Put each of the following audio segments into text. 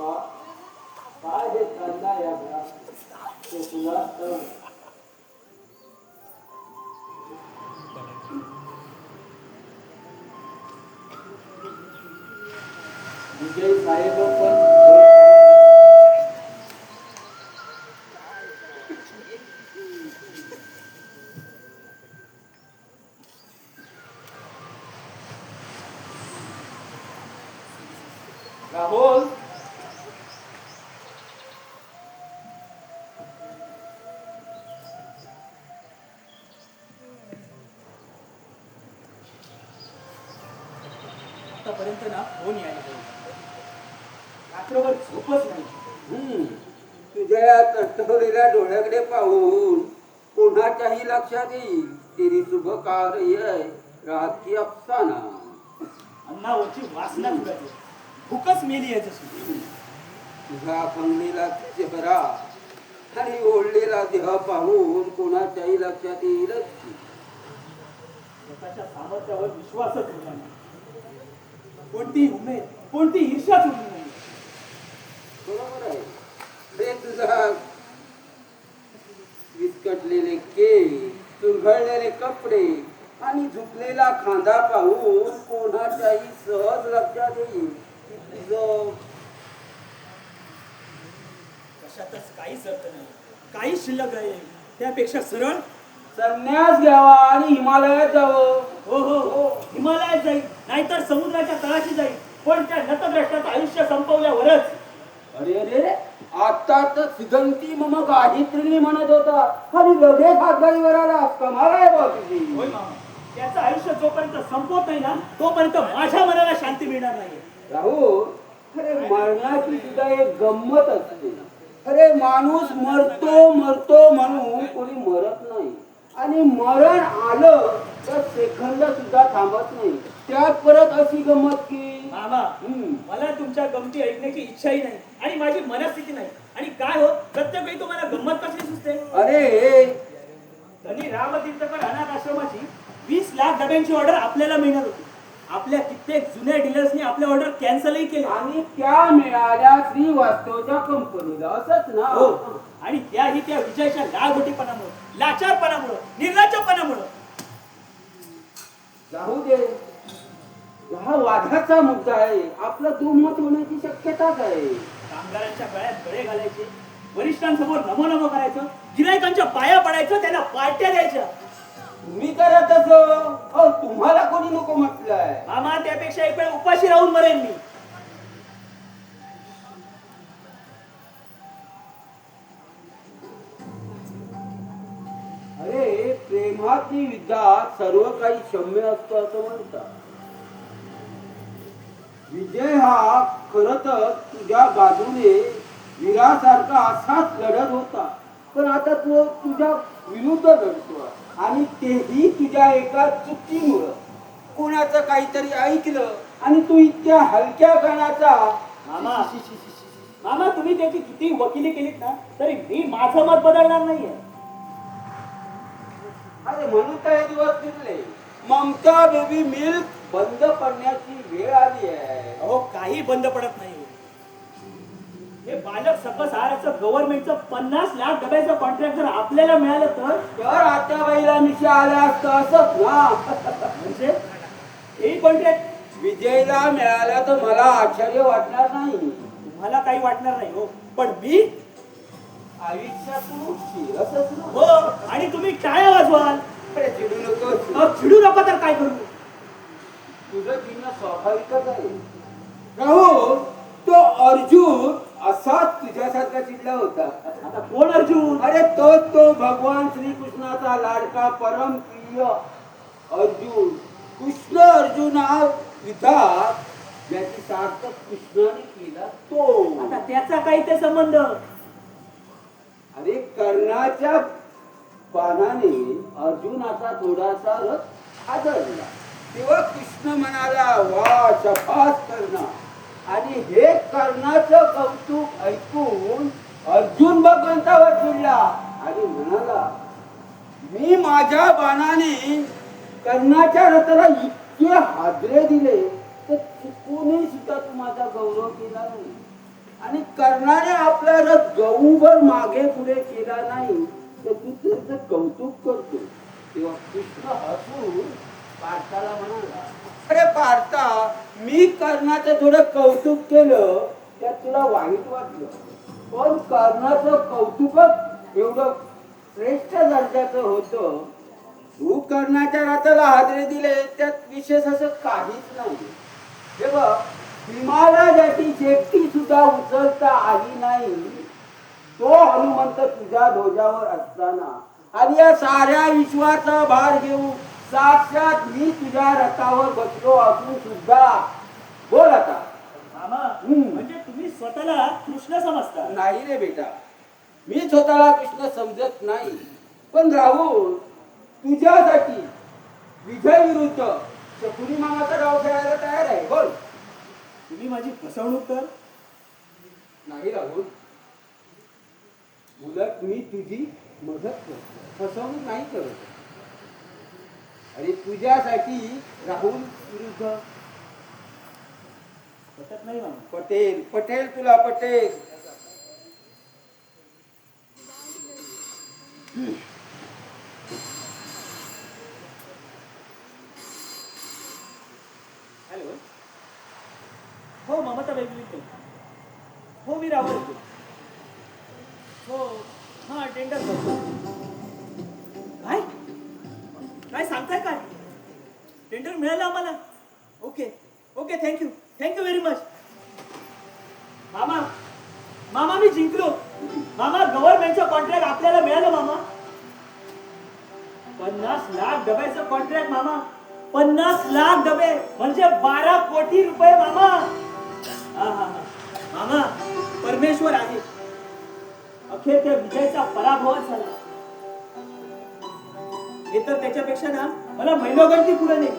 काय हे चाललंय या घरात ते तुला तर विजय साहेब पण राहुल आतापर्यंत ना फोन यायला रात्रभर झोपच नाही. तुझ्या तटवलेल्या डोळ्याकडे पाहून कोणाच्याही लक्षात येईल तेरी शुभ कार्य रात की अफसाना. अन्नावरची वासना तुझ्याची भूकच मेली आहे जशी. तुझा खंगलेला चेहरा आणि ओढलेला देह पाहून कोणाच्याही लक्षात येईलच की स्वतःच्या सामर्थ्यावर विश्वासच ठेवला नाही. कोणती उमेद कोणती ईर्ष्याच उरली नाही. बरोबर आहे रे. तुझा विस्कटलेले केस, चुरघळलेले कपडे आणि झुकलेला खांदा पाहून कोणाच्याही सहज लक्षात येईल की तुझं कशातच काहीच अर्थ नाही, काहीच शिल्लक नाही. त्यापेक्षा सरळ संन्यास घ्यावा आणि हिमालयात जावं. हो हो हो हिमालयात जाईल नाहीतर समुद्राच्या तळाशी जाईल, पण त्या नतद्रष्टाचं आयुष्य संपवल्यावरच. अरे अरे आता तर सिगंती मम गायत्री म्हणत होता आणि लगेच हातगाडीवर आला. कमाल आहे बा तुझी. होय मामा, त्याचं आयुष्य जोपर्यंत संपवत नाही ना तोपर्यंत माझ्या मनाला शांती मिळणार नाही. राहुल अरे मरणाची सुद्धा एक गंमत असते. अरे माणूस मरतो मरतो म्हणून कोणी मरत नाही आणि मरण आलं तर सेकंद सुद्धा थांबत नाही. त्यात परत अशी गंमत की मामा मला तुमच्या गमती ऐकण्याची इच्छाही नाही आणि माझी मनस्थिती नाही. आणि काय हो प्रत्येक वेळी तुम्हाला गंमत कसली सुचते. अरे त्यांनी रामतीर्थकर अनाथ आश्रमाची 20 लाख डब्यांची ऑर्डर आपल्याला मिळणार होती. आपल्या कित्येक जुन्या डीलर्सनी आपल्या ऑर्डर कॅन्सलही केले आणि त्या मिळाल्या श्रीवास्तवच्या कंपनीला. असंच ना. हो आणि त्याही त्या विजयाच्या लालबोटीपणामुळे, लाचारपणामुळे, निर्लज्जपणामुळे. जाऊ दे. हा वादाचा मुद्दा आहे. आपलं दुमत होण्याची शक्यताच आहे. कामगारांच्या गळ्यात गळे घालायचे, वरिष्ठांसमोर नमो नमो करायचं, गिरायकांच्या पाया पडायचं, त्यांना पार्ट्या द्यायच्या. तुम्ही करत असो तुम्हाला कोणी नको म्हटलंय. मामा त्यापेक्षा एक वेळ उपाशी राहून मरेन मी. अरे प्रेमाची युद्धात सर्व काही क्षम्य असतं असं म्हणतात. विजय हा खर तर तुझ्या बाजूने वीरासारखा असाच लढत होता, पण आता तो तुझ्या विरुद्ध लढतो आणि तेही तुझ्या एका चुकीमुळं. कोणाचं काहीतरी ऐकलं आणि तू इतक्या हलक्या कानाचा. मामा मामा तुम्ही त्याची किती वकिली केलीत ना तरी मी माझं मत बदलणार नाहीये. अरे म्हणून तर हे दिवस फिरले. ममता बेबी मिल्क बंद पडण्याची वेळ आली आहे. अहो काही बंद पडत नाही. हे बालक सकस आहाराचं गव्हर्नमेंटचं 50 लाख डब्याचं कॉन्ट्रॅक्ट जर आपल्याला मिळालं तर आत्याबाईला मिशा आल्या असतं असंच ना. म्हणजे हे कॉन्ट्रॅक्ट विजयला मिळाला तर मला आश्चर्य वाटणार नाही. तुम्हाला काही वाटणार नाही हो, पण मी आयुष्यातून उठशील असंच ना. हो आणि तुम्ही टाळ्या वाजवाल. अरे चिडू नकोस. चिडू नका तर काय करू. तुझं चिन्ह स्वाभाविकच आहे. राहुल तो अर्जुन असाच तुझ्यासारखा चिडला होता. आता कोण अर्जुन. अरे तो भगवान श्रीकृष्णाचा लाडका परम प्रिय अर्जुन. कृष्ण अर्जुन हा युद्धात ज्याची सार्थक कृष्णाने केला तो. आता त्याचा काही ते संबंध. अरे कर्णाच्या बाणाने अर्जुनाचा थोडासा रथ आदळला तेव्हा कृष्ण म्हणाला वा शबास कर्ण. आणि हे कर्णाचं कौतुक ऐकून अर्जुन भगवंतावर चिडला आणि म्हणाला मी माझ्या बाणाने कर्णाच्या रथाला इतके हादरे दिले तर चुकूनही सुद्धा तू माझा गौरव केला नाही. आणि कर्णाने आपला रथ गहूभर मागे पुढे केला नाही तर तू त्याचं कौतुक करतो. तेव्हा कृष्ण हसून पार्थाला म्हणाला, अरे पार्था, मी कर्णाचं थोडं कौतुक केलं त्यात तुला वाईट वाटलं, पण कर्णाचं कौतुकच एवढं श्रेष्ठ दर्जाचं होतं. तू कर्णाच्या रथाला हादरे दिले त्यात विशेष असं काहीच नाही. हे बघ, भीमाला ज्याची शेपटी सुद्धा उचलता आली नाही तो हनुमंत तुझ्या ध्वजावर असताना आणि या साऱ्या विश्वाचा भार घेऊन साक्षात मी तुझ्या रथावर बसलो असून सुद्धा बोल आता. मामा म्हणजे तुम्ही स्वतःला कृष्ण समजता? नाही रे बेटा, मी स्वतःला कृष्ण समजत नाही, पण राहुल तुझ्यासाठी विजय विरुद्ध शकुनी मामाचा डाव खेळायला तयार आहे. बोल. तुम्ही माझी फसवणूक कर? नाही राहुल, उलट मी तुझी मदत करतो, फसवणूक नाही करत. आणि तुझ्यासाठी राहुल विरुद्ध पटत नाही मामा. पटेल, पटेल तुला पटेल. हॅलो. हो ममता वेगळी. हो मी राहुल बोलतो. हो हा टेंडर करतो. काय काय सांगताय? काय टेंडर मिळालं आम्हाला? Okay okay, thank you thank you very much. मामा मामा मी जिंकलो. मामा गव्हर्नमेंटचं कॉन्ट्रॅक्ट आपल्याला मिळालं मामा. 50 लाख डब्याचं कॉन्ट्रॅक्ट मामा. 50 लाख डबे म्हणजे 12 कोटी रुपये मामा. हा हा हा मामा, परमेश्वर आहे. अखेर त्या विजयचा पराभवच झाला. हे तर त्याच्यापेक्षा ना मला मैलोगंती पुढे नाही.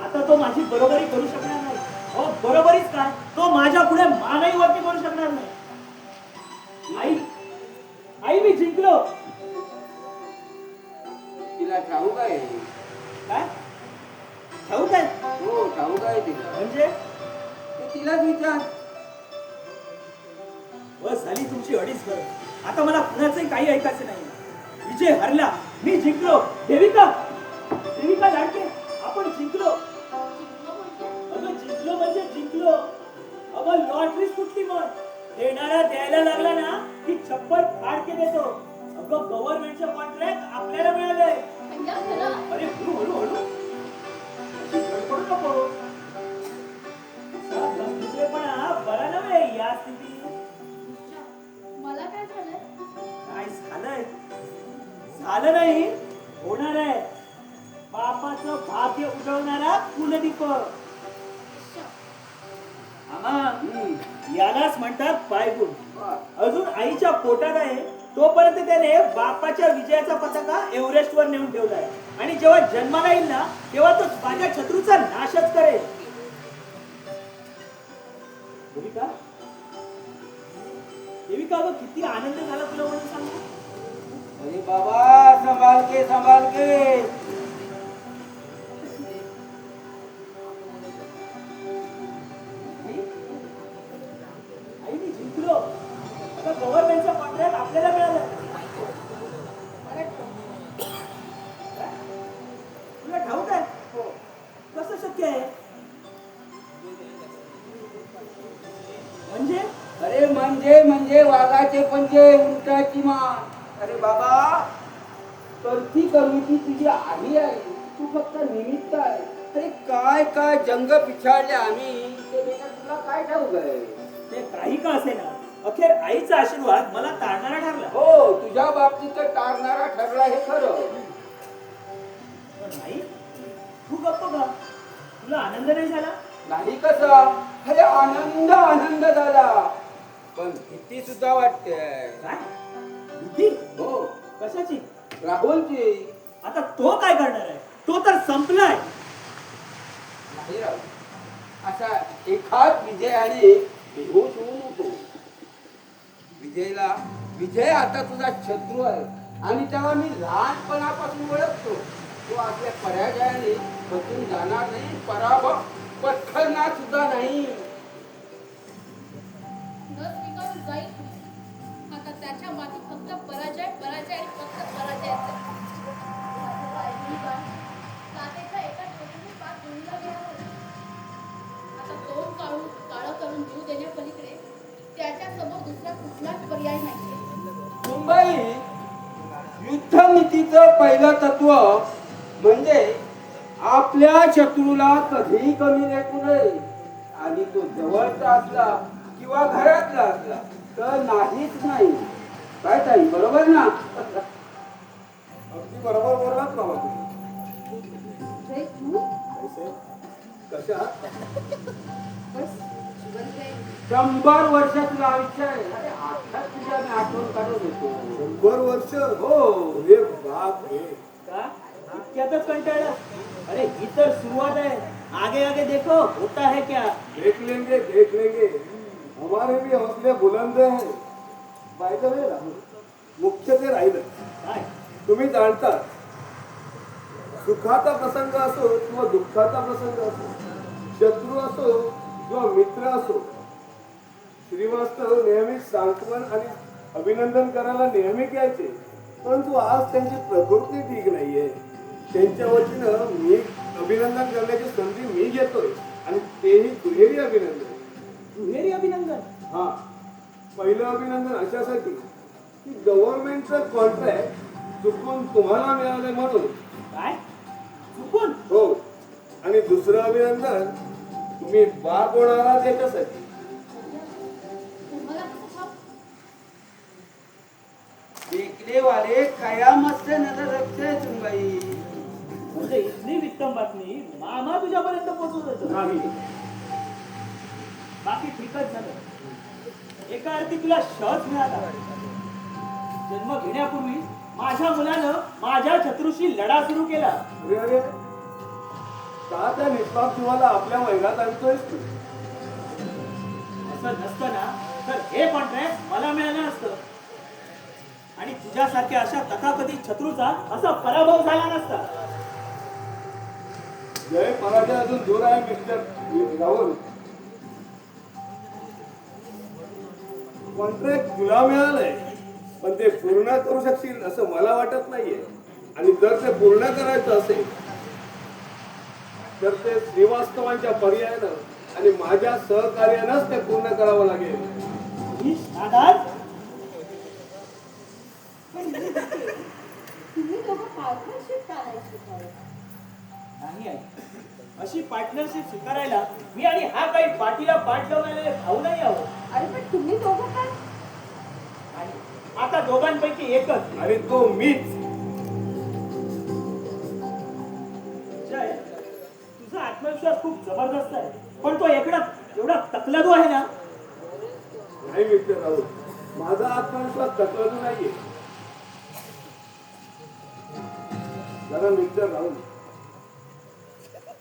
आता तो माझी बरोबरी करू शकणार नाही. हो बरोबरीच काय, तो माझ्या पुढे मानही वरती करू शकणार नाही. आई आई मी जिंकलो. तिला ठाऊक आहे. काय ठाऊक आहे? हो ठाऊक आहे तिला. म्हणजे ते तिलाच विचार. बस झाली तुमची अडीच घर. आता मला कुणाचंही काही ऐकायचं नाही. विजय हरला, मी जिंकलो. देविका देविका लाडके, आपण जिंकलो. अगं जिंकलो म्हणजे जिंकलो. अगं लॉटरी फुटली. मग देणारा द्यायला लागला ना की छप्पर फाडके देतो. अगं गव्हर्नमेंटचं कॉन्ट्रॅक्ट आपल्याला मिळालंय. अरे हळू हळू हळू गडबड नको. दुसरेपणा बरा नव्हे या स्थितीत. मला काय झालंय? काय झालंय? झालं नाही, होणार आहे. बापाचं भाग्य उडवणारा कुलदीप. यालाच म्हणतात पायगुण. अजून आईच्या पोटात आहे तोपर्यंत त्याने बापाच्या विजयाचा पताका एव्हरेस्ट वर नेऊन ठेवलाय. आणि जेव्हा जन्माला येईल ना तेव्हा तो माझ्या शत्रूचा नाशच करेल. देविका देविका, अगं किती आनंद झाला तुला म्हणून सांगू. अरे बाबा, संभाल के संभाल के. आई मी जिंकलो. आता गव्हर्नमेंटचा कॉन्ट्रॅक्ट आपल्याला मिळालं. तुला ठाऊक आहे? हो. कसं शक्य आहे? म्हणजे अरे म्हणजे वाघाचे पंजे उंटाची मान. अरे बाबा, करती करूची तुझी आई आहे, तू फक्त निमित्त आहे. अरे काय काय जंग पिछाडले आम्ही, ते बेटा तुला काय ठाऊक आहे. ते काही का असे ना, अखेर आईचा आशीर्वाद मला तारणारा ठरला. हो, तुझ्या बाबतीत तर टाळणारा ठरला हे खरं. पण आई तू गप्प का? तुला आनंद नाही झाला? नाही कसा, अरे आनंद झाला, पण भीती सुद्धा वाटते. काय भीती? हो. कशाची? राहुलची. आता तो काय करणार आहे? तो तर संपलाय. नाही राहुल, असा एखाद विजयाने बेहोश होऊ नको. विजय आता तुझा शत्रू आहे आणि तेव्हा मी लहानपणापासून ओळखतो. तो आपल्या पराजयाने बसून जाणार नाही, पराभव पत्करणार सुद्धा नाही. करून जाईल. आता त्याच्या मागे फक्त पराजय पराजय आणि फक्त पराजयच आहे. तात्याच्या एका चोरीने पाच गुंडा गेला होता. आता तोंड काळं करून जीव देण्यापलीकडे त्याच्या समोर दुसरा कुठलाच पर्याय नाही. मुंबई युद्धनीतीचं पहिलं तत्व म्हणजे आपल्या शत्रूला कधीही कमी लेखू नये, आणि तो जवळचा असला किंवा घरातला असला तर नाहीच नाही. काय ताई, बरोबर ना? अगदी बरोबर बोललात बाबा तुम्ही. कशा आहात? 100 वर्ष तुला आयुष्य आहे. अरे आता तुझ्या मी आठवण काढत होतो. 100 वर्ष हो. रे बाप रे. का इतक्यातच कंटाळला? अरे ही तर सुरुवात आहे. आगे आगे देखो होता है क्या. देख लेंगे देख लेंगे. हमारे भी हौसले बुलंद हैं. बाय द वे राहुल, मुख्य ते राहिलं. काय तुम्ही जाणता, सुखाचा प्रसंग असो किंवा दुःखाचा प्रसंग असो, शत्रू असो किंवा मित्र असो, श्रीवास्तव नेहमी सांत्वन आणि अभिनंदन करायला नेहमी यायचे. परंतु आज त्यांची प्रकृती ठीक नाहीये. त्यांच्या वतीनं मी अभिनंदन करण्याची संधी मी घेतोय, आणि तेही दुहेरी अभिनंदन. दुहेरी अभिनंदन. हा, पहिलं अभिनंदन अशासाठी की गव्हर्नमेंटचं कॉन्ट्रॅक्ट चुकून तुम्हाला मिळाले म्हणून. काय चुकून? हो, आणि दुसरं अभिनंदन तुम्ही बाप होणार आहात याच्यासाठी. तुम्हाला कसं ठाऊक? देखले वाले कयामत से नजर रखते तुम बाई. म्हणजे इथली वित्तम बातमी मामा तुझ्यापर्यंत पोहोचवत नाही. बाकी ठीकच झालं. एका अर्थी तुला शच मिळाला. जन्म घेण्यापूर्वी माझ्या मुलानं माझ्या शत्रूशी लढा सुरू केला. अरे अरे, का त्या निष्पाप जीवाला आपल्या वैरात आणतोयस तू? असं नसतं ना तर हे कॉन्ट्रॅक्ट मला मिळालं असतं, आणि तुझ्यासारख्या अशा तथाकथित शत्रूचा असा पराभव झाला नसता. जय पराजय अजून दूर आहे मिस्टर राहुल. कॉन्ट्रॅक्ट तुला मिळालंय, पण ते पूर्ण करू शकशील असं मला वाटत नाहीये. आणि जर ते पूर्ण करायचं असेल तर ते श्रीवास्तवांच्या पर्यायानं आणि माझ्या सहकार्यानंच ते पूर्ण करावं लागेल. ही नादात तुम्ही दोघं पार्टनरशिप का नाही स्वीकारत? नाही आहे. अशी पार्टनरशिप स्वीकारायला मी आणि हा काही पाठीला पाठ लावलेले भाऊ नाही आहोत. अरे पण तुम्ही दोघं काय? आणि आता दोघांपैकी एकच. आणि तो मीच. जय, तुझा आत्मविश्वास खूप जबरदस्त आहे, पण तो एवढा तकलादू आहे ना. नाही मिस्टर राहुल, माझा आत्मविश्वास तत्वाचा नाहीये. जरा मिस्टर राहुल,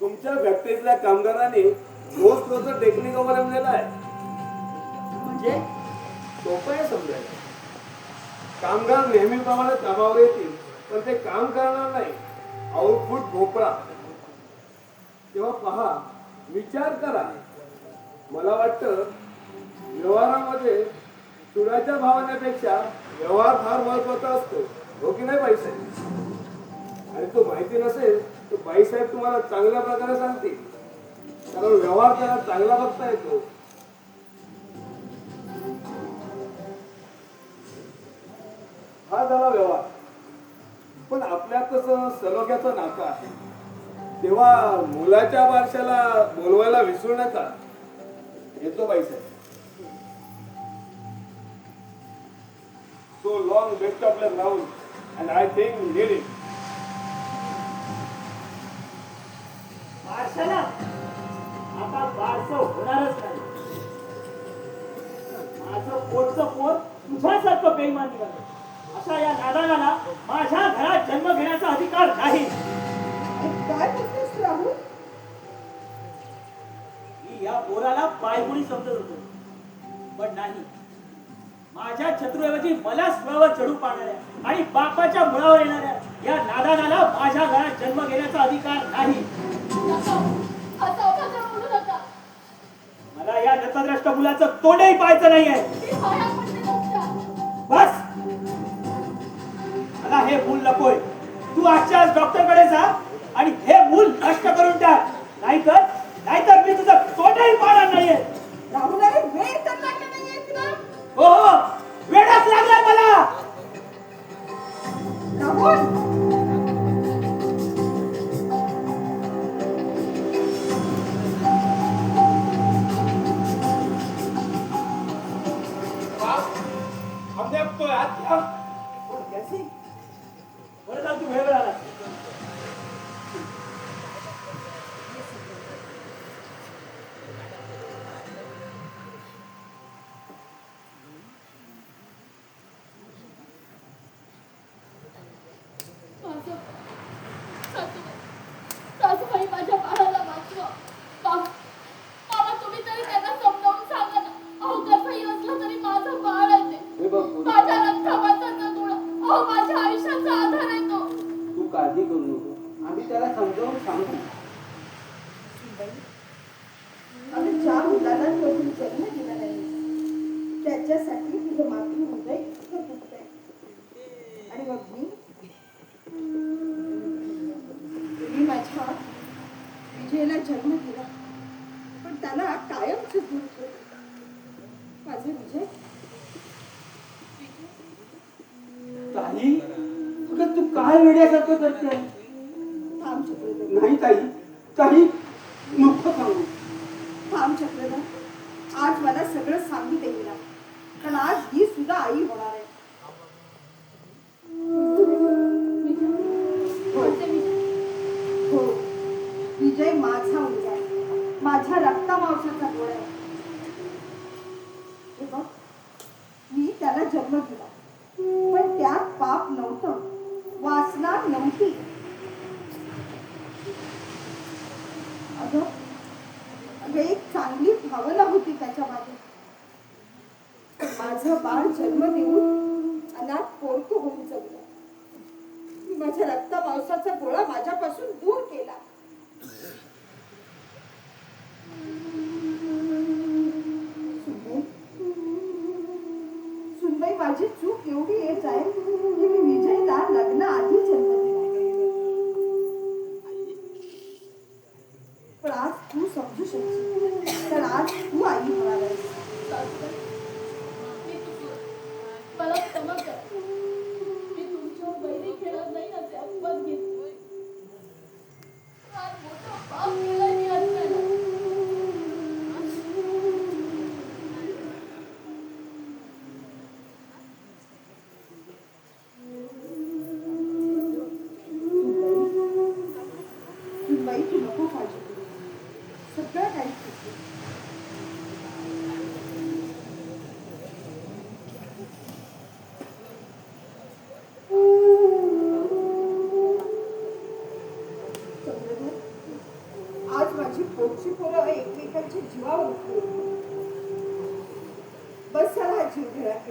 तुमच्या फॅक्टरीतल्या कामगारांनी रोज टेक्निक अवलंबलेला आहे. म्हणजे सोपं आहे समजायला. कामगार नेहमीप्रमाणे कामावर येतील, पण ते काम करणार नाही. आउटपुट भोपळा. तेव्हा पहा, विचार करा. मला वाटतं व्यवहारामध्ये चुडाच्या भावनेपेक्षा व्यवहार फार महत्वाचा असतो. हो की नाही बाईसाहेब? आणि तो माहिती नसेल तर बाईसाहेब तुम्हाला चांगल्या प्रकारे सांगतील, कारण व्यवहार त्याला चांगला बघता येतो. हा झाला व्यवहार. पण आपल्यात कसं सलोख्याचं नातं आहे, तेव्हा मुलाच्या बारशाला बोलवायला विसरू नका. येतो बाईसाहेब. So long, best of luck, Rahul, and I think we did it. बारशाला आता बारसं होणारच नाही. माझं पोटचं पोट तुझ्यासारखं बेईमान निघालं. अशा या नादाला माझ्या घरात जन्म घेण्याचा अधिकार नाही. काय बोलतोस राहुल? मी या पोराला पायगुणी समजत होतो, पण नाही. माझ्या शत्रूऐवजी मला स्वरावर चढू पाडणाऱ्या आणि बापाच्या मुळावर येणाऱ्या या नादानाला माझ्या घरात जन्म घेण्याचा अधिकार नाही. असं बोलू नका. मला या अल्पद्रष्ट मुलाचं तोंडही पाहायचं नाहीये. मी पाया पडते तुमच्या. बस, मला हे मूल नकोय. तू आजच्या आज डॉक्टर कडे जा आणि हे मूल नष्ट करून टाक. नाहीतर मी तुझं तोंडही पाहणार नाहीये. राहुल अरे वेळ तर लागला नाहीये तुला. हो, वेळच लागलाय मला. राहुल बरं झालं तू वेळ आला. माझं सासूबाई माझ्या बाळाला वाचवा. बाबा तुम्ही तरी त्यांना समजावून सांगा ना. अहो कसंही असलं तरी माझं बाळ आहे ते. हे बघ पूनम, माझ्या रक्ताचा नदुळा. अहो माझ्या आयुष्याचा आधार आहे तो. तू काळजी करू नको, आम्ही त्याला समजावून सांगू. अगं ज्या मुलाला करून जन्म दिला नाही त्याच्यासाठी तुझं मातृ हृदय इतकं दुखतंय. आणि मग मी माझ्या विजयला जन्म दिला पण त्याला कायमच दूर ठेवलं. माझं विजय ताई, तुला तू काय वेड्यासारखं करते? थांब चक्रधर, नाही ताई, काही नको सांगू. थांब चक्रधर. आज मला सगळं सांगू दे हिला. कारण आज ही सुद्धा आई होणार आहे. हो, विजय माझा मुलगा आहे. माझ्या रक्तामांसाचा गोळा आहे. हे बघ, मी त्याला जन्म दिला पण त्यात पाप नव्हतं, वासना नव्हती. अगं एक चांगली भावना होती त्याच्या मागे. माझं बाळ जन्म देऊन अनाथ पोरकं होऊन जगलं. माझ्या रक्ता मांसाचा गोळा माझ्यापासून दूर केला. सुनबाई, माझी चूक एवढी येत आहे की मी विजयला लग्न आधी जन्म दिला. पण आज तू समजू शकशील, तर आज तू आई होणार आहेस. मी चुकलो. मला क्षमा करा. मी तुमच्यावर वैरी खेळत नाही असे अपमान घेतले. फार मोठा पाप केलाय मी आत्याला. सुनबाई, तू नको काळजी करू. सगळं काही ठीक आहे. चंद्रधर, आज माझी पोटची पोरं एकमेकांच्या जीवावर उठली. बस झाला हा जीव घेण्यात.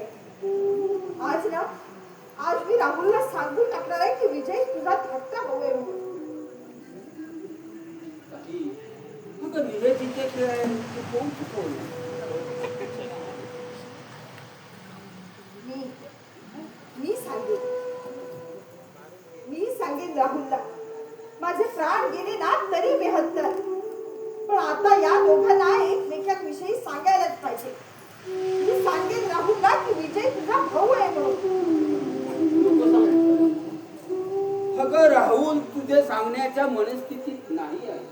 आज मी राहुलला सांगून टाकणार आहे की विजय तुझा धाकटा भाऊ आहे म्हणून. तुझं विवेचीचे खेळ आहे, तू कोण चुकवलं? मी सांगेन राहुलला. माझे प्राण गेले ना तरी बेहत्तर. पण आता या दोघांना एकमेकांविषयी सांगायलाच पाहिजे. मी सांगेन राहुलला की विजय तुझा भाऊ आहे म्हणून. अगं राहुल तुझे सांगण्याच्या मनस्थितीत नाही आहे.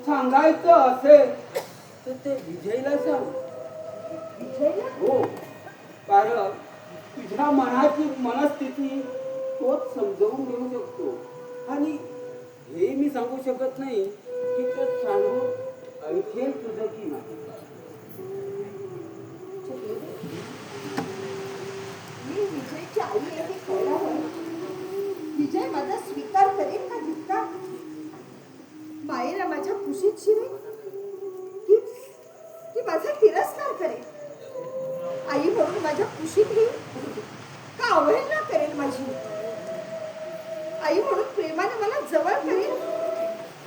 सांगायचं असेल तर ते विजयला सांग. विजयला? हो, कारण तुझ्या मनाची मनस्थिती तोच समजावून घेऊ शकतो. आणि हे मी सांगू शकत नाही की तो सांगू ऐकेल तुझं की नाही. मी विजयची आई आहे हे कळल्यावर विजय माझा स्वीकार करेल का धिक्कार? मायेला माझ्या कुशीत शिरेल की माझा तिरस्कार करेल? आई म्हणून माझ्या कुशीत येईल का अवहेलना करेल माझी? आई म्हणून प्रेमाने मला जवळ करेल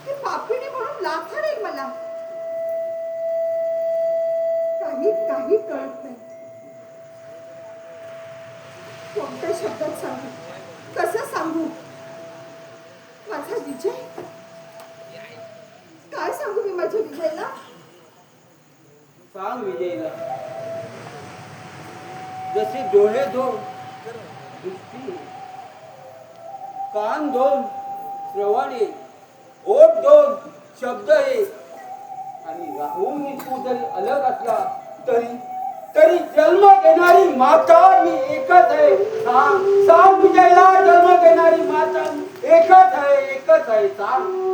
की पापिणी म्हणून लाथारेल मला? काही काही कळत नाही. कोणत्या शब्दात सांगू, कसं सांगू? माझा विजय, काय सांगू मी माझ्या विजयला? सांग विजयला. जसे डोळे दोन दृष्टी, कान दोन श्रवण एक, ओठ दोन शब्द एक, आणि राहून मी तू जरी अलग असला तरी तरी जन्म देणारी माता मी एकच आहे. सांग सांग विजयला, जन्म देणारी माता एकच आहे, एकच आहे. सांग.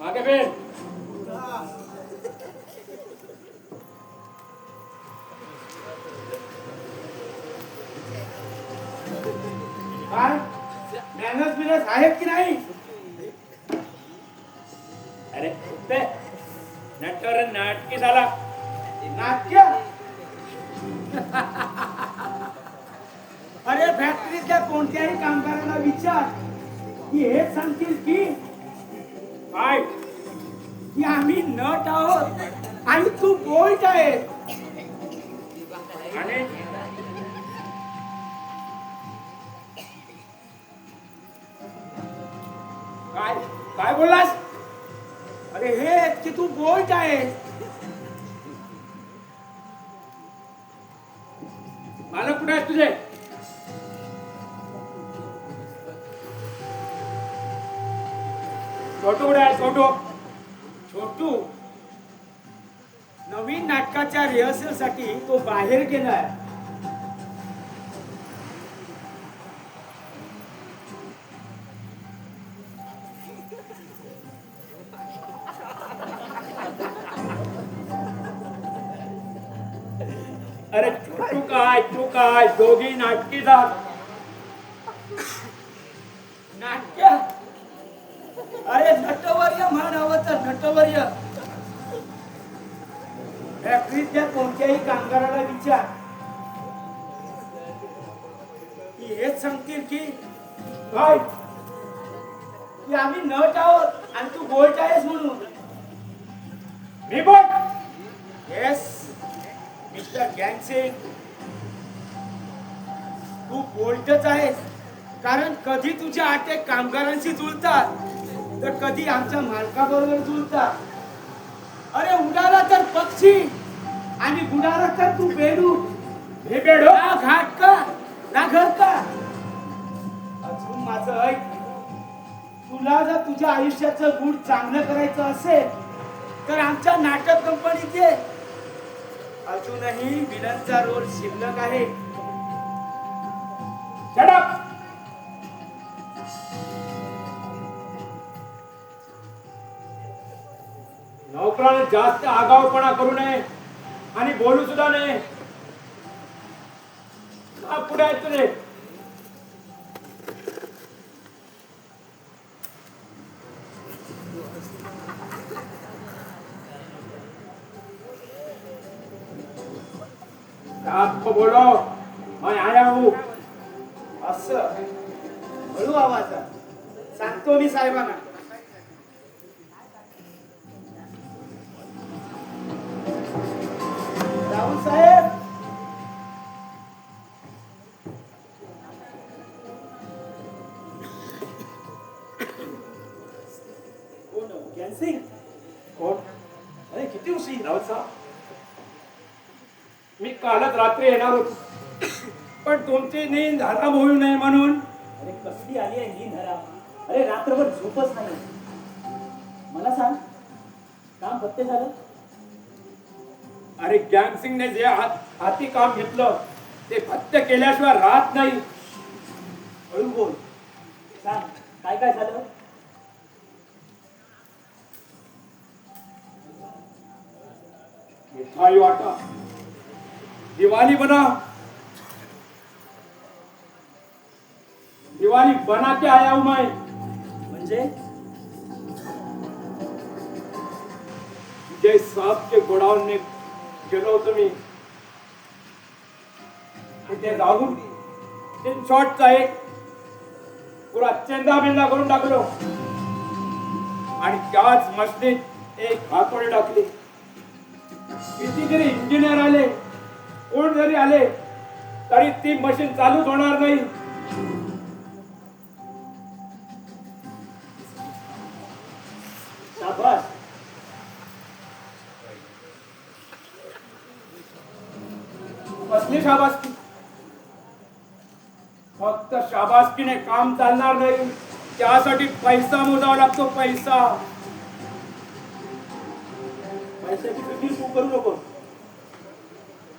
मागे बेल. काय मॅनर्स बिनर्स आहेत की नाही? अरे ते नटवर नाटकी झाला. नाट्य? अरे फॅक्टरीतल्या कोणत्याही कामगाराला विचार की हेच सांगतील की काय की आम्ही नट आहोत आणि तू बोल्ट आहे. आणि काय काय बोललास? अरे हे की तू बोल्ट आहे. मालक कुठे आहेत तुझे? छोटू कुठे आहे? छोटू छोटू नवीन नाटकाच्या रिहर्सल साठी तो बाहेर गेलाय. अरे छोटू काय तू काय दोघी नाटकी जात. नाट्य? अरे नटवर्य म्हणावं तर नटवर्य. फॅक्टरीतल्या कोणत्याही कामगाराला विचार की हेच सांगतील की काय की आम्ही नट आहोत आणि तू बोल्ट आहेस म्हणून. मी बोल्ट? येस मिस्टर गँगसिंग, तू बोल्टच आहेस. कारण कधी तुझ्या आटे कामगारांशी जुळतात तर कधी आमच्या मालकाबरोबर जुळतात. अरे उडाला तर पक्षी आणि बुडाला तर तू बेडूक. हे बेडूक ना घाट का ना घर का. अजून माझं ऐक, तुला जर तुझ्या आयुष्याचं गुढ चांगलं करायचं असेल तर आमच्या नाटक कंपनीत ये. अजूनही विलनचा रोल शिल्लक आहे. Shut up! नोकराने जास्त आगाऊपणा करू नये आणि बोलू सुद्धा नये. पुढे आहेत तुझे. आपको बोलो मैं आया हूं. असं बसू आवाजा. सांगतो मी साहेबांना. राहुल साहेब. कोण ज्ञानसिंग? कोण? अरे किती उशीर. राऊत साहेब, मी कालच रात्री येणार होतो, पण तुमची नींद हराम होऊ नये म्हणून. अरे कसली आली आहे नींद हराम. अरे रात्रभर झोपच नाही. मला सांग, काम पत्ते झालं? अरे गँगसिंगने जे हाती काम घेतलं ते फत्य केल्याशिवाय राहत नाही. हळू बोल. सांग काय काय झालं? मिठाई वाटा, दिवाळी बना. दिवाळी बना के आया हूं मैं. म्हणजे विजय साहब के गोडाऊन ने गेलो होतो मी. तिथे जाऊन इन शॉर्टचा एक पुरा चेंदा बिंदा करून टाकलो आणि त्याच मशनीत एक हातोडी टाकली. किती जरी इंजिनियर आले, कोण जरी आले, तरी ती मशीन चालूच होणार नाही. शाबास. कसली शाबासकी? फक्त शाबासकीने काम चालणार नाही, त्यासाठी पैसा मोजावा लागतो. पैसा. पैशाची फिकीर तू करू नको.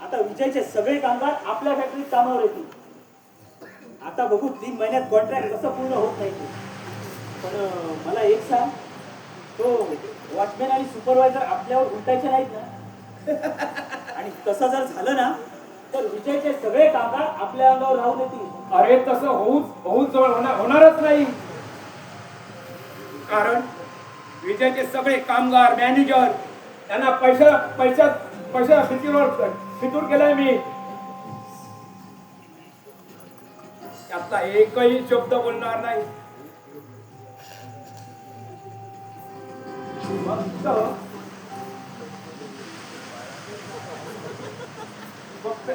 आता विजयचे सगळे कामगार आपल्या फॅक्टरीत कामावर येतील. आता बघू 3 महिन्यात कॉन्ट्रॅक्ट कसं पूर्ण होत नाही ते. पण मला एक सांग, तो वॉचमॅन आणि सुपरवायझर आपल्यावर उलटायचे नाहीत ना? आणि तसं जर झालं ना तर विजयचे सगळे कामगार आपल्या अंगावर राहून येतील. अरे तसं होऊच जवळ होणारच नाही. कारण विजयचे सगळे कामगार, मॅनेजर त्यांना पैसा फितूर केलाय मी. त्यातला एकही शब्द बोलणार नाही. फक्त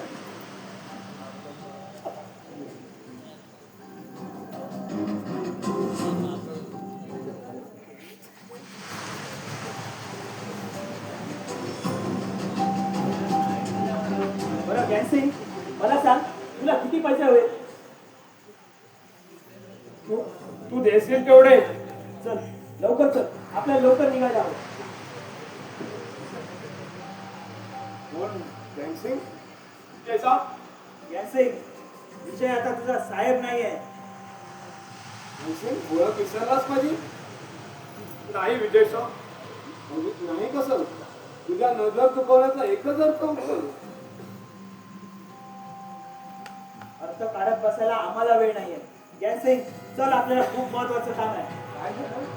बरं गॅन्सिंग, मला सांग तुला किती पैसे हवे? तू देशील तेवढे. चल लवकर चल, आपल्याला लवकर निघायला हवं. कोण? गँगसिंग? जैसा गॅन्सिंग, विजय आता तुझा साहेब नाहीये. गँगसिंग, ओळख विसरलास माझी? नाही विजय साहेब. नाही कसं? तुझ्या नजर चुकवण्याचा एकच अर्थ होतो. अर्थ काढत बसायला आम्हाला वेळ नाहीये. गॅन्सिंग, चल आपल्याला खूप महत्वाचं काम आहे. काय झालं?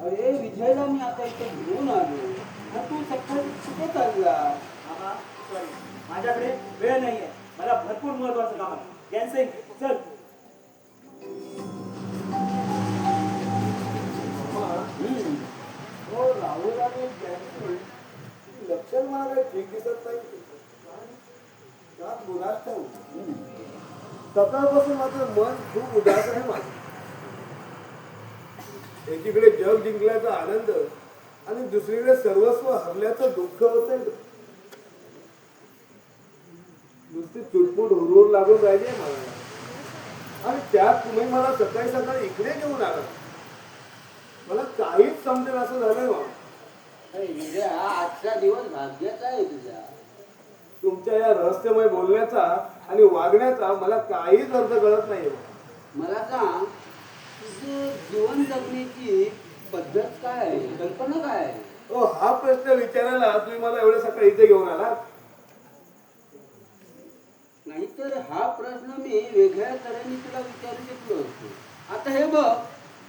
अरे विजयला मी आता इथे घेऊन आलो. आणि तू सकाळी कुठे चालला? आम्हा सॉरी, माझ्याकडे वेळ नाहीये. मला भरपूर महत्वाचं काम आहे. गॅन्सिंग, चल. हो, राहुल आणि गँगसिंग लक्षण मला काही ठीक दिसत नाही. त्यात मुलाच ठाऊ. सकाळपासून माझं मन खूप उदास आहे. माझं एकीकडे जग जिंकल्याचा आनंद आणि दुसरीकडे सर्वस्व हरल्याचं दुःख होतंय. नुसती चुटपुट हुरहुर लागून राहिली मला. आणि त्यात तुम्ही मला सकाळी सकाळी इकडे घेऊन आला. मला काहीच समजेल असं झालंय बा. अरे विजय, आजचा दिवस भाग्याचा आहे तुझा. तुमच्या या रहस्यमय बोलण्याचा आणि वागण्याचा मला काहीच अर्थ कळत नाही. मला सांग, तुझं जीवन जगण्याची पद्धत काय आहे? कल्पना काय आहे? हो, हा प्रश्न विचारायला तुम्ही मला एवढ्या सकाळी इथे घेऊन आला. नाहीतर हा प्रश्न मी वेगळ्या तऱ्हेने तुला विचारू शकलो असतो. आता हे बघ,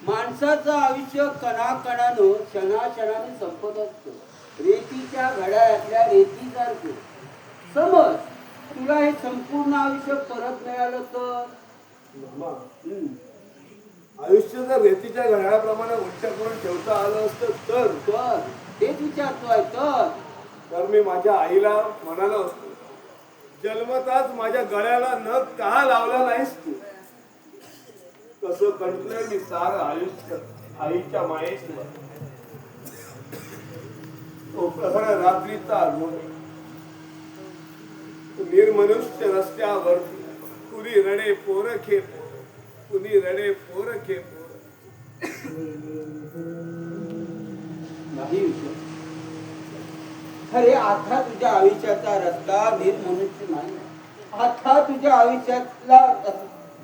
माणसाचं आयुष्य कणाकणानं क्षणाक्षणाने संपत असतं. रेतीच्या घड्याळातल्या रेतीसारखं. समज तुला हे संपूर्ण आयुष्य परत मिळालं तर मामा हम्म. आयुष्य जर रेतीच्या घड्याळाप्रमाणे उलट्या करून ठेवता आलं असतं तर तेच विचारतोय तर मी माझ्या आईला म्हणालो असतो, जन्मताच माझ्या गळ्याला नख का लावला नाहीस तू? कसं कंटलंय मी सारं आयुष्य आईच्या मायेशिवाय. तो प्रहर रात्रीचा अनुभव, निर्मनुष्य रस्त्यावरती कुणी रडे पोर खेप, कुणी रडे पोर खेप. नाही विचार. अरे आता तुझ्या आयुष्याचा रस्ता निर्मनुष्य नाही. आता तुझ्या आयुष्यातला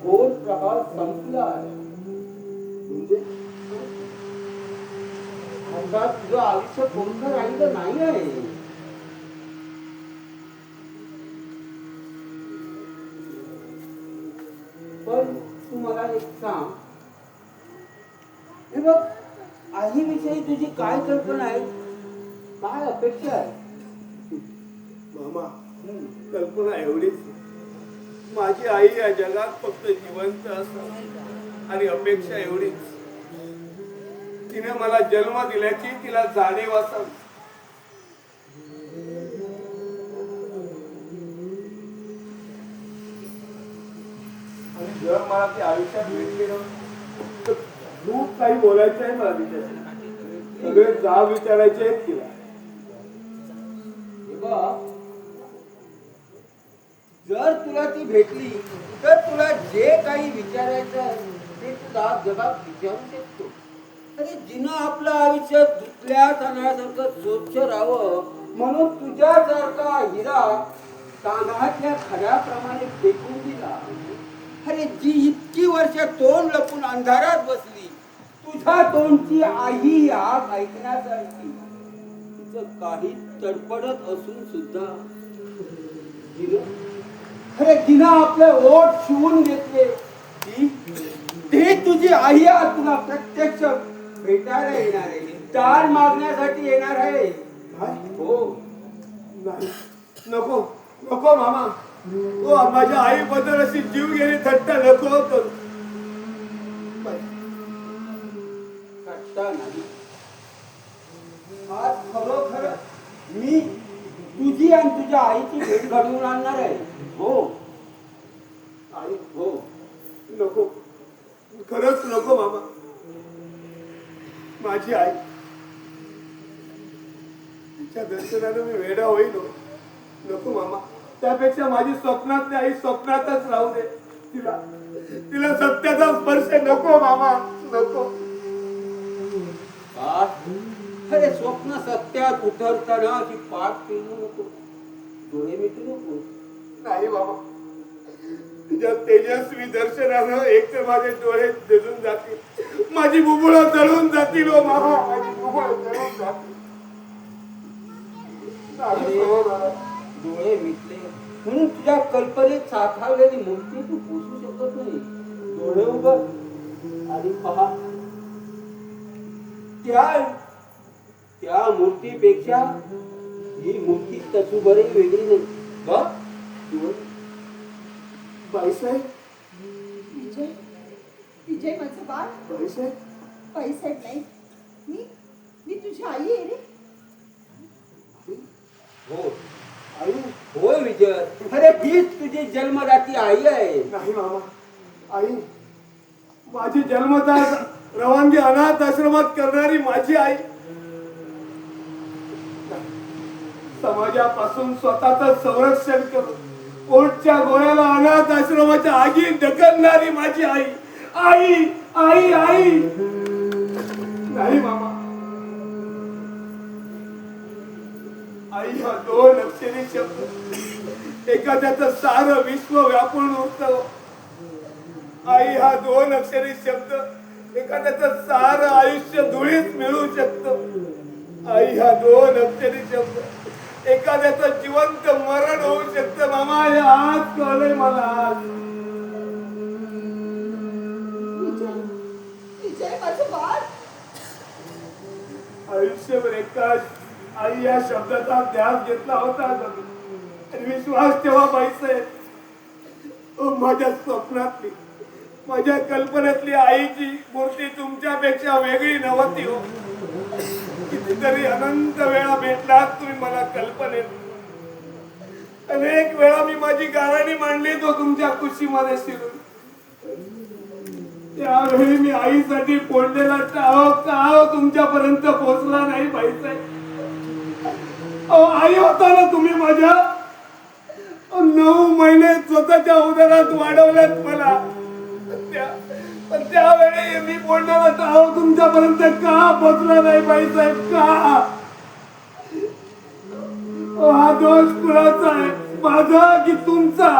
घोर प्रभाव संपला आहे. म्हणजे आता तुझं आयुष्य कोणतं राहिलं नाही आहे. पण तू मला एक सांग, हे बघ, आईविषयी तुझी काय कल्पना आहे, काय अपेक्षा आहे? मामा कल्पना एवढीच, माझी आई या जगात फक्त जिवंत असावी आणि अपेक्षा एवढीच, तिने मला जन्म दिल्याची तिला जाणीव असावी. आणि जर मला ती आयुष्यात भेटली ना तर खूप काही बोलायचं आहे मला तिच्याशी. सगळे जाब विचारायचे आहेत तिला. हे बघ, जर तुला ती भेटली तर तुला जे काही विचारायचं आहे ते तुला जगात विचारू शकतो. अरे जिनं आपलं आयुष्य धुतल्या तांदळासारखं स्वच्छ राहावं म्हणून तुझ्यासारखा हिरा तांदळातल्या खड्याप्रमाणे फेकून दिला. अरे जी इतकी वर्ष तोंड लपून अंधारात बसली, तुझ्या तोंडची आई आग ऐकण्यासारखी, तिचं काही तडपडत असून सुद्धा अरे जिनं आपले ओठ शिवून घेतले, ती तुझी आई आज तुला प्रत्यक्ष भेटायला येणार आहे, दान मागण्यासाठी येणार आहे. हो नाही, नको नको मामा. तो माझ्या आईबद्दल अशी जीव गेली थट्टा नको करू. थट्टा नाही. आज खरोखर मी तुझी आणि तुझ्या आईची भेट घडवून आणणार आहे. हो आई हो नको, खरंच नको मामा. माझी आई, तिच्या दर्शनानं मी वेडा होईल हो. नको मामा, त्यापेक्षा माझी स्वप्नातली आई स्वप्नातच राहू दे. तिला तिला सत्याचा स्पर्श नको मामा, नको. अरे स्वप्न सत्यात उतरताना अशी पाठ फिरू नको, डोळे मिटू नको. नाही बाबा, तुझ्या तेजस्वी दर्शनानं एक तर माझे डोळे भिजून जातील, माझी बुबुळं जळून जातील हो मामा, माझी बुबुळं जळून जातील. अरे, डोळे मिटले म्हणून तुझ्या कल्पनेत साठवलेली मूर्ती तू पोचू शकत नाही. डोळे उघड आणि पहा, त्या मूर्तीपेक्षा ही मूर्ती तसुबरी वेगळी नाही. बघ डोळे. बाईसाहेब, विजय, विजय माझं बाळ, बाईसाहेब, पैसाहेब नाही, मी मी तुझी आई आहे रे. हो आई, होय विजय. अरे हीच तुझी जन्मदाती आई आहे. नाही मामा, आई माझी जन्मतः रवानगी अनाथ आश्रमात करणारी माझी आई, समाजापासून स्वतःच संरक्षण करून पोटच्या गोळ्याला अनाथ आश्रमाच्या आगीत ढकलणारी माझी आई. आई आई आई नाही मामा, आई हा दोन अक्षरी शब्द एखाद्याचं सारं विश्व व्यापून उरतो. आई हा दोन अक्षरी शब्द एखाद्याचं सारं आयुष्य धुळीत मिळू शकतं. आई हा दोन अक्षरी शब्द एखाद्याचं जिवंत मरण होऊ शकतं. मामा हे आज कळलंय मला. विजय, विजय माझं आयुष्यभर एकाच आई या शब्दाचा ध्यास घेतला होता आणि विश्वास ठेवा बाईसाहेब, माझ्या स्वप्नातली, माझ्या कल्पनेतली आईची मूर्ती तुमच्यापेक्षा वेगळी नव्हती हो. कितीतरी अनंत वेळा भेटलात तुम्ही मला कल्पनेत. अनेक वेळा मी माझी गाराणी मांडली तो तुमच्या कुशीमध्ये शिरून. त्यावेळी मी आईसाठी फोडलेला टाव तुमच्यापर्यंत पोहोचला नाही बाईसाहेब. आई होता ना तुम्ही माझ्या. 9 महिने स्वतःच्या उदरात वाढवल्यात मला. पण त्यावेळी मी फोडलेला टाव तुमच्यापर्यंत का पोहोचला नाही बाईसाहेब, का? हा दोष कुणाचा आहे, माझा की तुमचा?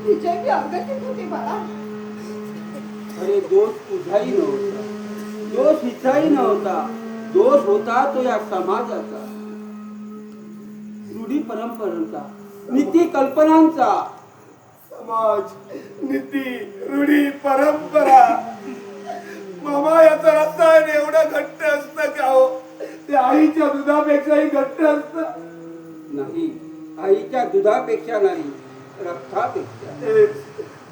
विजय मी अंगठीत होते बाळा. अरे दोष तुझाही नव्हता, दोष हिचाही नव्हता, दोष होता तो या समाजाचा, रूढी परंपरांचा, नीती कल्पनांचा. समाज, नीती, रूढी, परंपरा. मामा याचं रसायन एवढं घट्ट असतं का हो? ते आईच्या दुधापेक्षाही घट्ट असत. नाही, आईच्या दुधापेक्षा नाही, रक्तापेक्षा.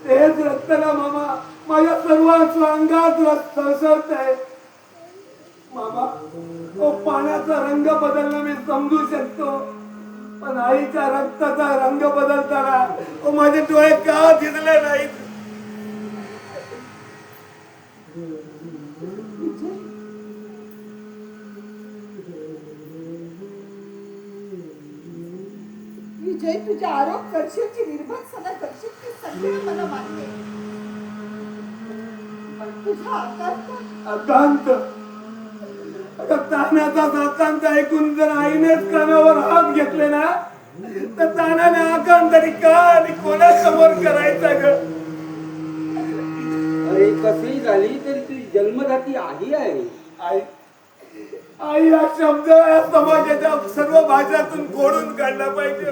तेच रक्त ना मामा, माझ्या सर्व अंगात रक्त सळसळत आहे. मामा, तो पाण्याचा रंग बदलणं मी समजू शकतो, पण आईच्या रक्ताचा रंग बदलताना माझे डोळे का भिजले नाहीत? विजय तुझे आरोप करशील की निर्भत्सना करशील ते सगळे मला मान्य आहे. पण तुझा अकांत, ताण्याचा आकांत ऐकून जर आईनेच कानावर हात घेतले ना, तर तानाने आकांत का आणि कोणासमोर करायचा ग? अरे कशी झाली तरी तुझी जन्मदाती आई आहे. आई, आई हा शब्द या समाजाच्या सर्व भाषातून खोडून काढला पाहिजे.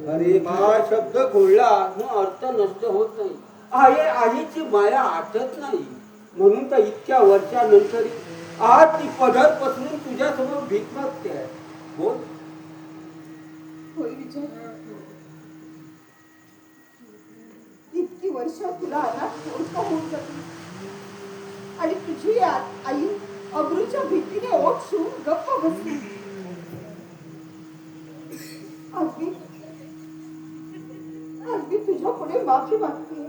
अरे हा शब्द खोडला मग अर्थ नष्ट होत नाही. आई आईची माया आटत नाही, म्हणून तर इतक्या वर्षानंतर आज ती पदर पसरून तुझ्या समोर भीक मागते आहे. बोल. होय विजय, इतकी वर्ष तुला अनाथ होऊन जाते आणि तुझी आई अब्रूच्या भीतीने ओठ शिवून गप्प बसली. आज मी तुझ्या पुढे माफी मागते,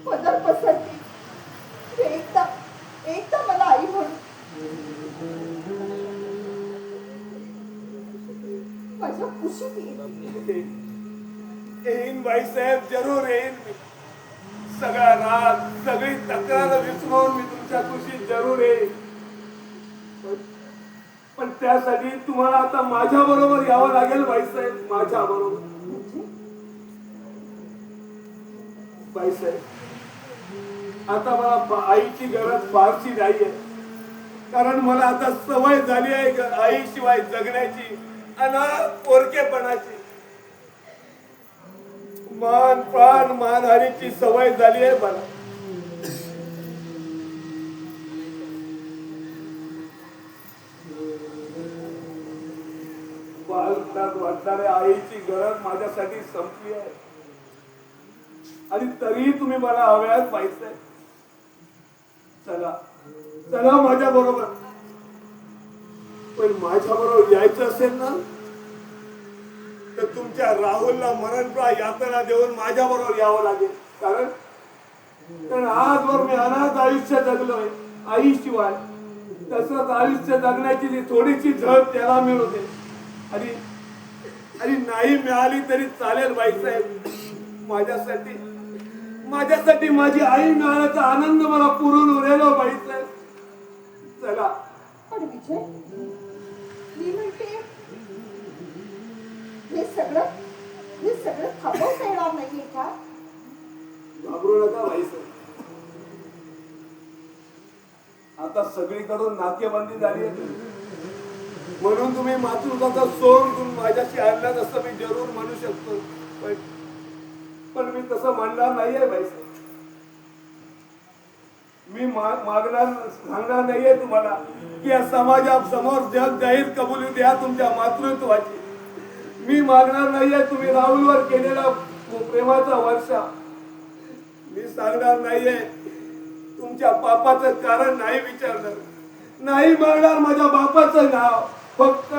पदर पसरते. एकदा मला आई म्हण. माझ्या कुशीत ये. येईन बाईसाहेब, जरूर येईन मी. सगळा राग, सगळी तक्रार विसरून मी तुमच्या कुशीत जरूर येईन. पण त्यासाठी तुम्हाला आता माझ्या बरोबर यावं लागेल बाईसाहेब, माझ्या बरोबर. बाईसाहेब, आता मला आईची गरज फारशी नाहीये, कारण मला आता सवय झाली आहे आईशिवाय जगण्याची, अनाथ पोरकेपणाची. मान प्राण मानहानीची सवय झाली आहे मला. बालकात वाटणाऱ्या आईची गरज माझ्यासाठी संपली आहे आणि तरी तुम्ही मला हव्यात पाहिजे. चला चला माझ्या बरोबर. पण माझ्या बरोबर यायचं असेल ना, तर तुमच्या राहुलला मरणप्राय यातना देऊन माझ्या बरोबर यावं लागेल. कारण आजवर मी अनाथ आयुष्य जगलोय आईशिवाय. तसंच आयुष्य जगण्याची जी थोडीशी झळ त्याला मिळवते आणि नाही मिळाली तरी चालेल बाईसाहेब. माझ्यासाठी माझी आई मिळाल्याचा आनंद मला पुरून उरेल बाईसाहेब. चला. पण विजय, मी म्हणते हे सगळं थांबवता येणार नाहीये का? घाबरू नका बाईसाहेब. आता सगळीकडून नाकेबंदी झाली आहे, म्हणून तुम्ही मातृत्वाचा सोंग माझ्याशी आणलात असं मी जरूर म्हणू शकतो. पण मी तसं म्हणणार नाहीये बाईसाहेब. मी मागणार सांगणार नाहीये तुम्हाला की या समाजासमोर जग जाहीर कबुली द्या तुमच्या मातृत्वाची. मी मागणार नाहीये तुम्ही राहुलवर केलेला प्रेमाचा वर्षा. मी सांगणार नाहीये तुमच्या पापाचं कारण नाही विचारणार, नाही मागणार माझ्या बापाचं नाव. फक्त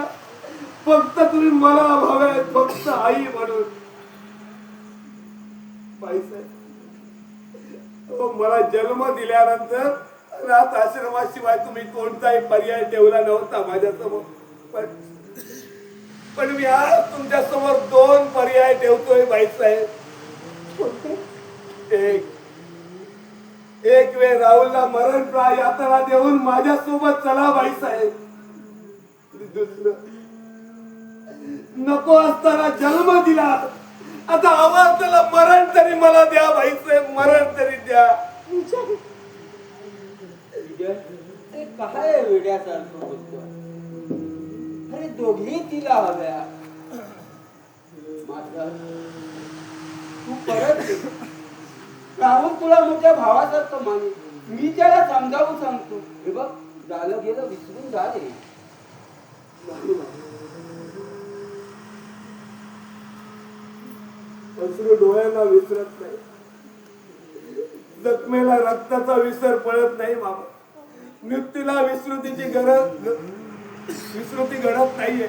फक्त तुम्ही मला हवे, फक्त आई म्हणून. बाईसाहेब, मला जन्म दिल्यानंतर अनाथ आश्रमाशिवाय तुम्ही कोणताही पर्याय ठेवला नव्हता माझ्यासमोर. पण मी आज तुमच्या समोर 2 पर्याय ठेवतोय बाईसाहेब. एक वेळ राहुलला मरणप्राय यातना देऊन माझ्या सोबत चला बाईसाहेब. दुसरं, नको असताना जन्म दिला, आता आवाज त्याला मरण तरी मला द्या बाईसाहेब, मरण तरी द्या. विजय, ते काय वेड्यासारखं बोलतो. अरे दोघी तिला हव्या. मात्र तू परत ये. राहुल तुला मोठ्या भावासारखं माने. मी त्याला समजावून सांगतो. हे बघ, झालं गेलं विसरून जा रे. अश्रू डोळ्यांना विसरत नाही, जखमेला रक्ताचा विसर पडत नाही मामा. मृत्यूला विस्मृतीची विस्मृती घडत नाहीये.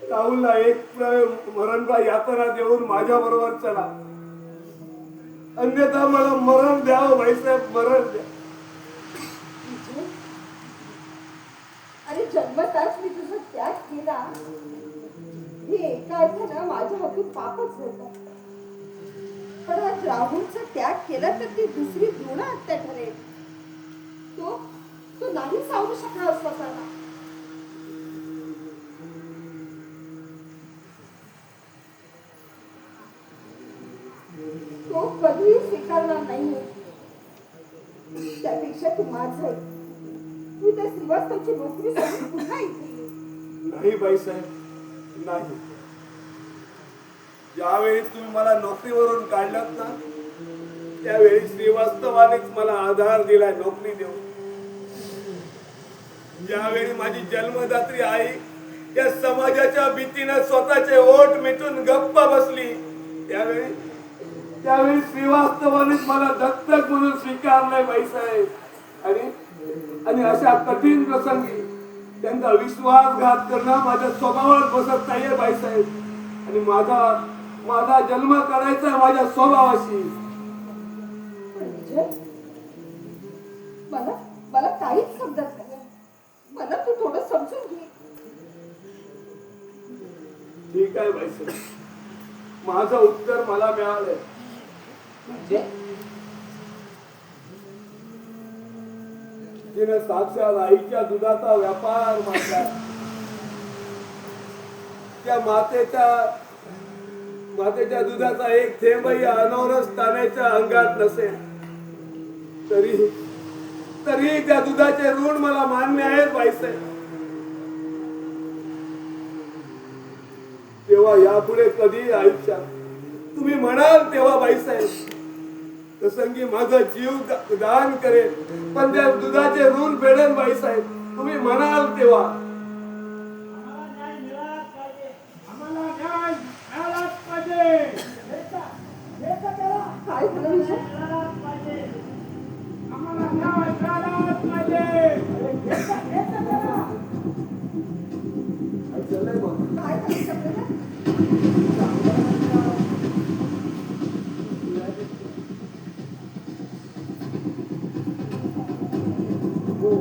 राहुलला एक मरणप्राय यातना देऊन माझ्या बरोबर चला, अन्यथा मला मरण द्यावं बाईसाहेब, मरण द्या. अरे जन्मताच मी तुझा त्याग केला, हे एका अर्थानं माझ्या हातून पापच होतं. पण आज राहुलचा त्याग केला तर ती दुसरी भ्रूण हत्या ठरेल. तो नाही सावरू शकला स्वतःला. तो कधीही स्वीकारणार नाहीये. त्यापेक्षा तू माझा आहे. तू त्या श्रीवास्तवची नोकरी सोडून पुन्हा इथे ये. नाही बाईसाहेब, नाही. ज्यावेळी तुम्ही मला नोकरीवरून काढलात ना, त्यावेळी श्रीवास्तवानेच मला आधार दिलाय नोकरी देऊन. ज्यावेळी माझी जन्मदात्री आई या समाजाच्या भीतीनं स्वतःचे ओठ मिटून गप्प बसली, त्यावेळी श्रीवास्तवानेच मला दत्तक म्हणून स्वीकारलंय बाईसाहेब. आणि अशा कठीण प्रसंगी त्यांचा विश्वासघात करणं माझ्या स्वभावात बसत नाहीये बाईसाहेब. आणि माझा जन्म करायचा माझ्या स्वभावाशी. मला काहीच समजत नाही. मला तू थोडं समजून घे. ठीक आहे बाईसाहेब, माझं उत्तर मला मिळालंय. म्हणजे जिने साक्षात आईच्या दुधाचा व्यापार मांडला, त्या मातेच्या दुधाचा एक थेंबही अनवरस ताण्याच्या अंगात नसेल तरी त्या दुधाचे ऋण मला मान्य आहेत बाईसाहेब. तेव्हा यापुढे कधी आयुष्यात तुम्ही म्हणाल तेव्हा बाईसाहेब, प्रसंगी माझा जीव दान करेल, पण त्या दुधाचे ऋण फेडेल बाईसाहेब. तुम्ही म्हणाल तेव्हा. काय झालं विजय? काय झालं सगळ्यांना? हो.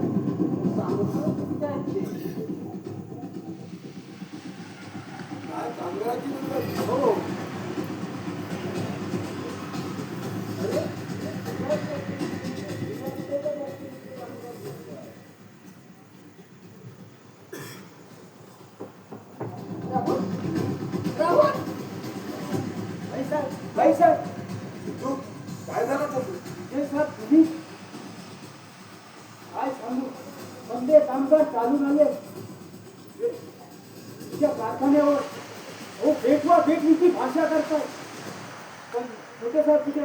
राहुल, बाईसाहेब, तू काय झालं तू? हे साहेब तुम्ही काय सांगू. बंदे कामगार चालून आले. तुमच्या कारखान्यावर हो बेटवा बेटवीची भाषा करताय. पण छोटे साहेब तिथे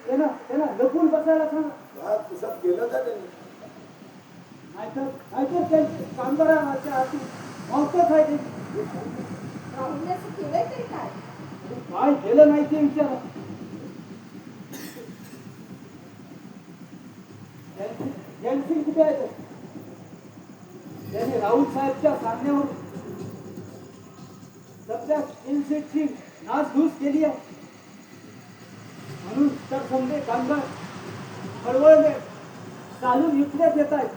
त्यांना लपून बसायला सांगा. तुझं गेलं का त्यांनी? नाहीतर ते कामगारांच्या हाती मावतच आहे ते. राहुलने असं केलंय तरी काय? काय केलं नाही ते विचारा. जयसिंग कुठे आहे? त्याने राहुल साहेबच्या सांगण्यावर सध्या इन्सेटची नासधूस केली आहे. म्हणून तर समजे कामगार हळवळले चालून विकण्यात येत आहेत.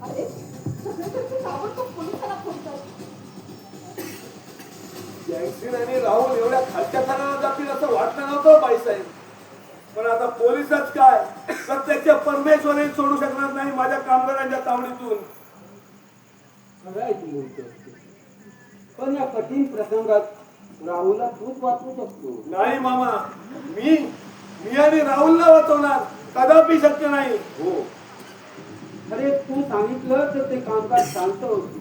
अरे सगळीकडची ताबडतोब पोलिसांना फोन कर. जयसिंग आणि राहुल एवढ्या खालच्या थराला जातील असं वाटलं नव्हतं बाईसाहेब. पण आता पोलिसच काय प्रत्यक्ष परमेश्वरही सोडू शकणार नाही माझ्या कामगारांच्या तावडीतून. खरं आहे तू बोलतो. पण या कठीण प्रसंगात राहुलला तूच वाचवू शकतो. नाही मामा, मी आणि राहुलला वाचवणार कदापि शक्य नाही. हो, अरे तू सांगितलं तर ते कामकाज शांत होती.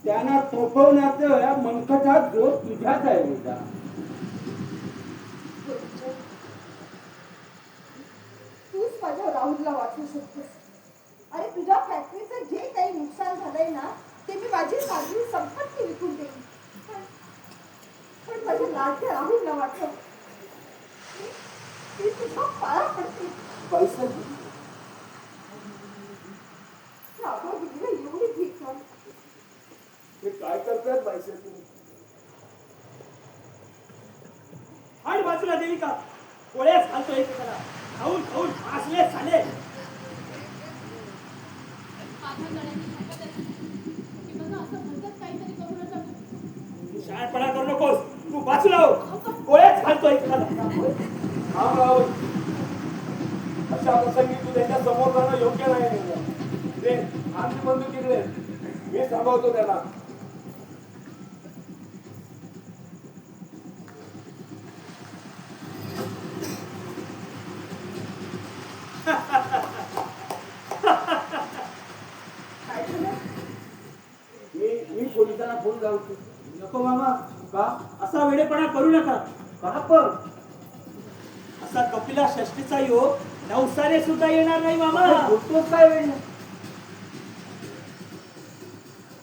त्यांना थोपवण्याचं मनकटात जो तुझ्याच आहे बेटा. तूच माझ्या राहुलला वाचवू शकतोस. अरे तुझ्या फॅक्टरीचं जे काही नुकसान झालंय ना ते मी माझी साधी संपत्ती विकून देईन. पण माझ्या लाडक्या राहुलला वाचव. मी तुझ्या पाया पडते. बाईसाहेब, राघवगिरीला एवढी भीक आहे. हे काय करतायत बाईसाहेब तुम्ही? आणि बाजूला देविका गोळ्याच घालतो एकमेकाला. खाऊन खाऊन असले झाले. माझ्या गळ्याची ताकद आहे की बघा असं म्हणतात काहीतरी करू नका. तू शहाणपणा करू नकोस. तू बाजूला हो. गोळ्याच घालतो एकमेकाला. थांब राहुल, अशा प्रसंगी तू त्यांच्या समोर जाणं योग्य नाही. ते आमची बंधू तिकडे, मी सांभाळतो त्याला. काय झालं? मी पोलिसांना फोन लावतो. नको मामा. का? असा वेडेपणा करू नका. का पण? असा कपिला षष्टीचा योग नवसाने सुद्धा येणार नाही मामा. बोलतोच काय वेळ?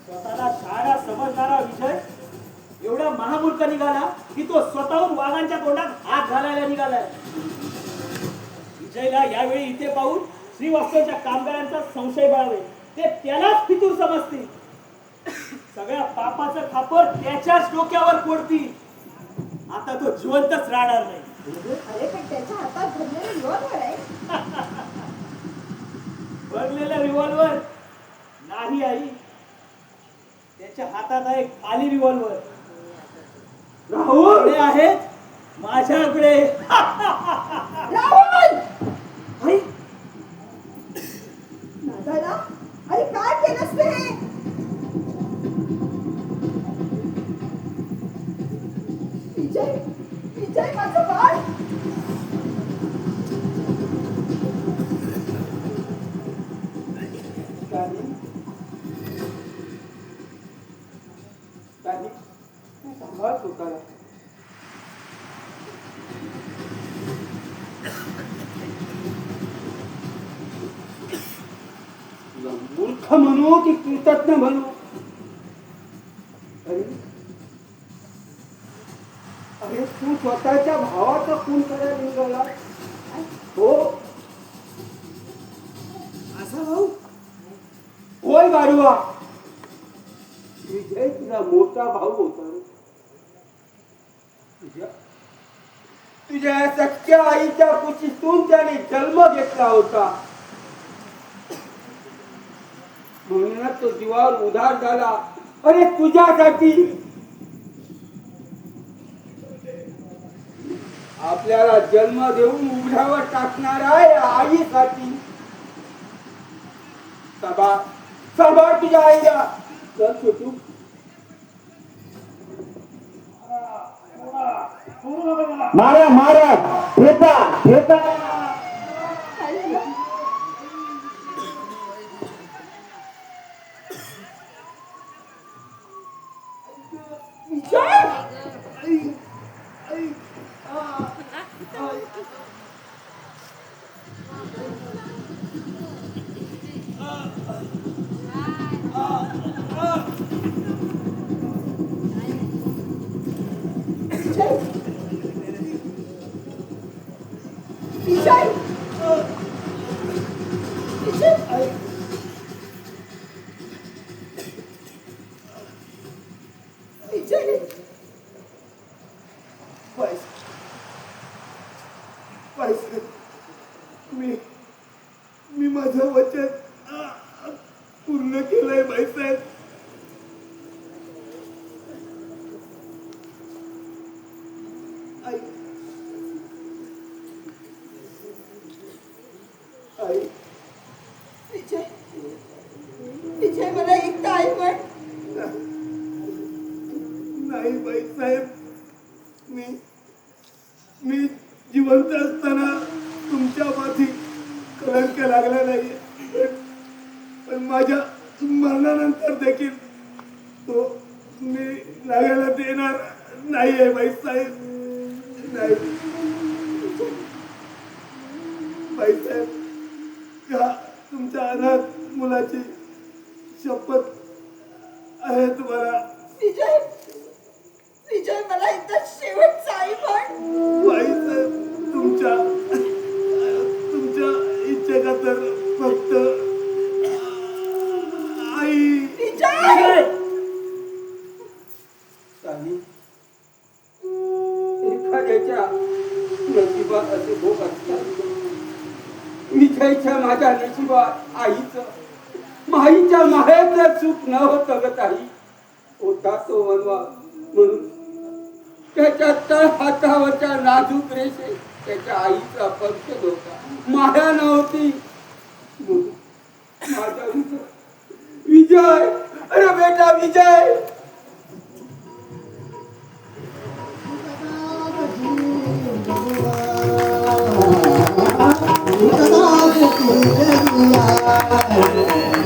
स्वतःला शाळा समजणारा विजय एवढा महामूर्ख निघाला की तो स्वतःहून वाघांच्या तोंडात हात घालायला निघालाय. विजयला यावेळी इथे पाहून श्रीवास्तवच्या कामगारांचा संशय बळावे. ते त्यालाच फितूर समजतील. सगळ्या पापाचं खापर त्याच्याच डोक्यावर फोडतील. आता तो जिवंतच राहणार नाही. अरे पण त्याच्या हातात धरलेलं रिव्हॉल्वर आहे. भरलेलं रिव्हॉल्वर नाही आई. त्याच्या हातात आहे खाली रिव्हॉल्वर. राहुल आहेत माझ्याकडे. राहुल! आई, दादा, अरे काय केलंस ते? विजय, विजय माझं बाळ. सांभाळ स्वतःला. मूर्ख म्हणू की कृतज्ञ म्हणू? अरे अरे तू स्वतःच्या भावाचा खून करायला निघाला. हो, असा भाऊ होय गाडवा. विजय तुझा मोठा भाऊ होता रे. तुझ्या सख्या आईच्या कुशीतून त्याने जन्म घेतला होता. म्हणूनच तो जीवावर उधार झाला. अरे तुझ्यासाठी, आपल्याला जन्म देऊन उघड्यावर टाकणाऱ्या या आईसाठी. सांभाळ तुझ्या आईला. चल छोटू. मारा मारा ठेचा ठेचा. काय झालं? मी माझं वचन पूर्ण केलंय बाईसाहेब. आई आई विजय विजय मला एकटा आई म्हण. नाही बाईसाहेब, मी जिवंत असताना तुमच्या माथी कलंक लागला नाही, पण माझ्या मरणानंतर देखील तो मी लागायला देणार नाहीये बाईसाहेब. नाही बाईसाहेब, या तुमच्या अनाथ मुलाची शपथ आहे तुम्हाला. विजय विजय मला एकदा शेवटचा आई म्हण. बाईसाहेब, तुमच्या इच्छेचा तर फक्त आई. विजय सानी, एखाद्याच्या नशिबात असे भोग असतात. विजयच्या माझ्या नशिबात माईच्या माहेरचं सुख न होतं ग ताई. होता तो वनवा म्हणून त्याच्या तळ हातावरच्या नाजूक रेषे त्याच्या आईचा पंकज होता. माया नव्हती म्हणून माझा विजय, अरे बेटा विजय. Thank you.